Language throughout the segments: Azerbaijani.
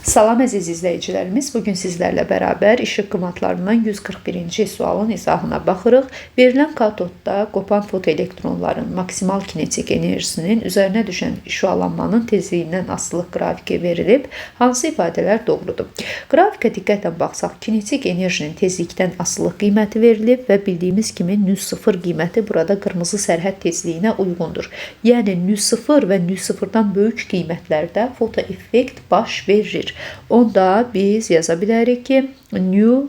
Salam əziz izləyicilərimiz, bugün sizlərlə bərabər işıq qımatlarından 141-ci sualın izahına baxırıq. Verilən katodda qopan fotoelektronların maksimal kinetik enerjisinin üzərinə düşən şüalanmanın tezliyindən asılılıq qrafiki verilib. Hansı ifadələr doğrudur? Qrafikə diqqətlə baxsaq, kinetik enerjinin tezlikdən asılılıq qiyməti verilib və bildiyimiz kimi nü0 qiyməti burada qırmızı sərhəd tezliyinə uyğundur. Yəni nü0 və nü0-dan böyük qiymətlərdə fotoeffekt baş verir. Onda biz yaza bilərik ki, nü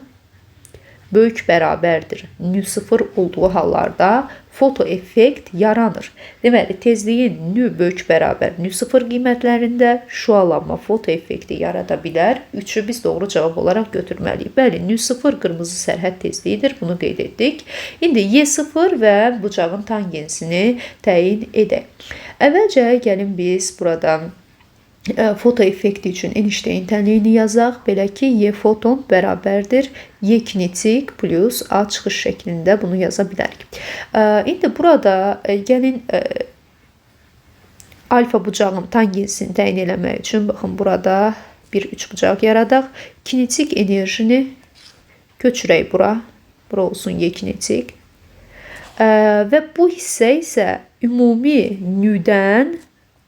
böyük bərabərdir. nü0 olduğu hallarda fotoeffekt yaranır. Deməli, tezliyin nü böyük bərabər nü0 qiymətlərində şüalanma fotoeffekti yarada bilər. 3-ü biz doğru cavab olaraq götürməliyik. Bəli, nü0 qırmızı sərhəd tezliyidir. Bunu qeyd etdik. İndi Y0 və bucağın tangensini təyin edək. Əvvəlcə gəlin biz buradan fotoeffekti üçün Einstein tənliyini yazaq. Belə ki, Y foton bərabərdir Y kinetik plus A çıxış şəklində bunu yaza bilərik. İndi burada gəlin alfa bucağın tangensini təyin eləmək üçün baxın burada bir üçbucaq yaradaq. Kinetik enerjini köçürək bura. Bura olsun Y kinetik. Və bu hissə isə ümumi nüdən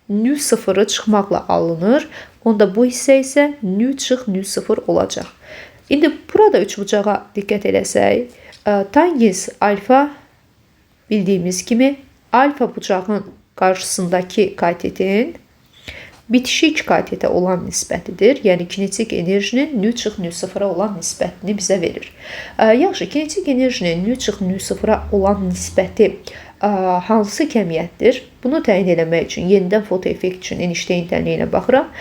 nü0'ı çıxmaqla alınır. Onda bu hissə isə nü çıx nü0 olacaq. İndi burada üçbucağa diqqət eləsək, tangens alfa bildiyimiz kimi alfa bucağın qarşısındakı katetin bitişik katete olan nisbətidir. Yəni kinetik enerjinin nü çıx nü0'a olan nisbətini bizə verir. Yaxşı, kinetik enerjinin nü çıx nü0'a olan nisbəti hansı kəmiyyətdir? Bunu təyin eləmək üçün yenidən fotoeffekt üçün Einstein tənliyinə baxıram.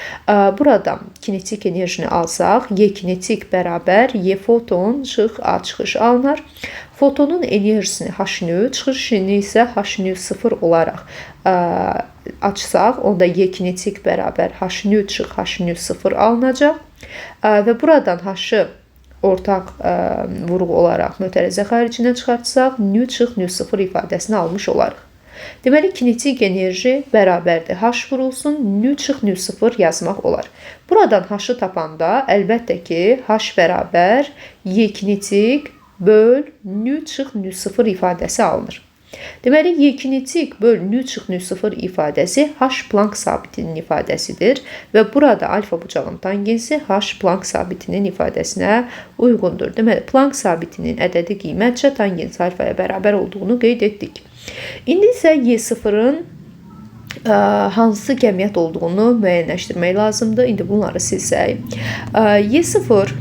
Buradan kinetik enerjini alsaq, Y kinetik bərabər Y foton çıx A çıxış alınır. Fotonun enerjisini H-nü, çıxışını isə H-nü0 olaraq açsaq, onda Y kinetik bərabər H-nü çıx H-nü0 alınacaq. Və buradan H-ı ortaq vuruq olaraq mötərizə xaricinə çıxartsaq, nü çıx nü0 ifadəsini almış olarıq. Deməli, kinetik enerji bərabərdir. H vurulsun, nü çıx nü0 yazmaq olar. Buradan H-ı tapanda əlbəttə ki, H bərabər Y kinetik böl nü çıx nü0 ifadəsi alınır. Deməli, Y kinetik böl nü çıx nü0 ifadəsi H Planck sabitinin ifadəsidir və burada alfa bucağın tangensi H Planck sabitinin ifadəsinə uyğundur. Deməli, Planck sabitinin ədədi qiymətcə tangens alfaya bərabər olduğunu qeyd etdik. İndi isə Y0-ın hansı kəmiyyət olduğunu müəyyənləşdirmək lazımdır. İndi bunları silsək. Y0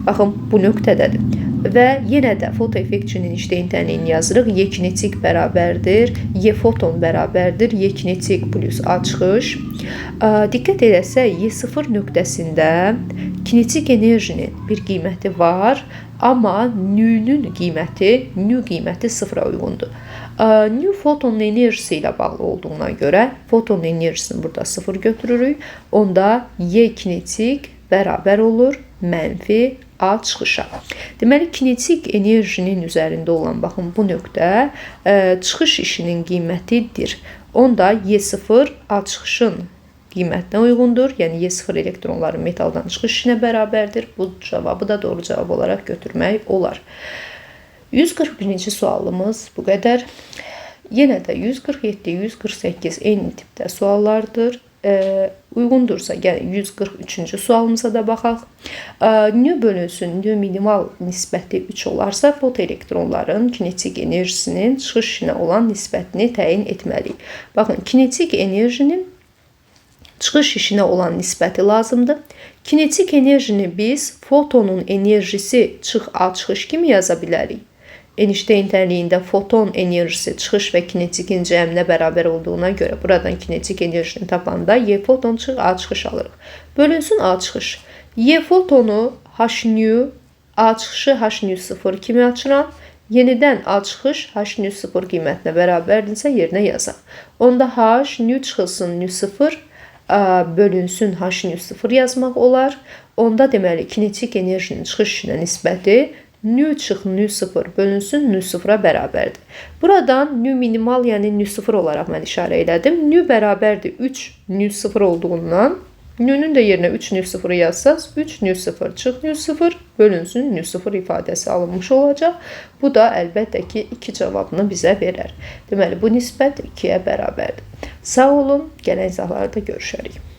baxın, bu nöqtədədir. Və yenə də fotoeffekt üçün Einstein tənliyini yazırıq. Y kinetik bərabərdir, Y foton bərabərdir, Y kinetik plus A çıxış. Diqqət eləsək, Y0 nöqtəsində kinetik enerjinin bir qiyməti var, amma nü-nün qiyməti, nü qiyməti sıfıra uyğundur. Nü fotonun enerjisi ilə bağlı olduğuna görə fotonun enerjisini burada sıfır götürürük. Onda Y kinetik bərabər olur mənfi A çıxışa. Deməli, kinetik enerjinin üzərində olan, baxın, bu nöqtə çıxış işinin qiymətidir. Onda Y0 A çıxışın qiymətinə uyğundur. Yəni, Y0 elektronların metaldan çıxış işinə bərabərdir. Bu cavabı da doğru cavab olaraq götürmək olar. 141-ci sualımız bu qədər. Yenə də 147, 148 eyni tipdə suallardır. Uyğundursa, gəlin 143-cü sualımıza da baxaq. Nü bölünsün nü minimal nisbəti 3 olarsa, fotoelektronların kinetik enerjisinin çıxış işinə olan nisbətini təyin etməliyik. Baxın, kinetik enerjinin çıxış işinə olan nisbəti lazımdır. Kinetik enerjini biz fotonun enerjisi çıx A çıxış kimi yaza bilərik. Einstein tənliyində foton enerjisi çıxış və kinetikin cəminə bərabər olduğuna görə buradan kinetik enerjini tapanda Y foton çıx A çıxış alırıq. Bölünsün A çıxış. Y fotonu H-nü, A çıxışı H-nü0 kimi açıram. Yenidən A çıxış H-nü0 qiymətinə bərabərdirsə yerinə yazaq. Onda H-nü çıxılsın nü0 bölünsün H-nü0 yazmaq olar. Onda deməli kinetik enerjinin çıxış işinə nisbəti nü çıx nü0 bölünsün nü0'a bərabərdir. Buradan nü minimal, yəni nü0 olaraq mən işarə elədim. Nü bərabərdir 3 nü0 olduğundan Nün də yerinə 3 nü 0 yazsaz 3 nü 0 çıx nü 0 bölünsün nü 0 ifadəsi alınmış olacaq. Bu da əlbəttə ki 2 cavabını bizə verər. Deməli bu nisbət 2-yə bərabərdir. Sağ olun, gələn izahlarda görüşərik.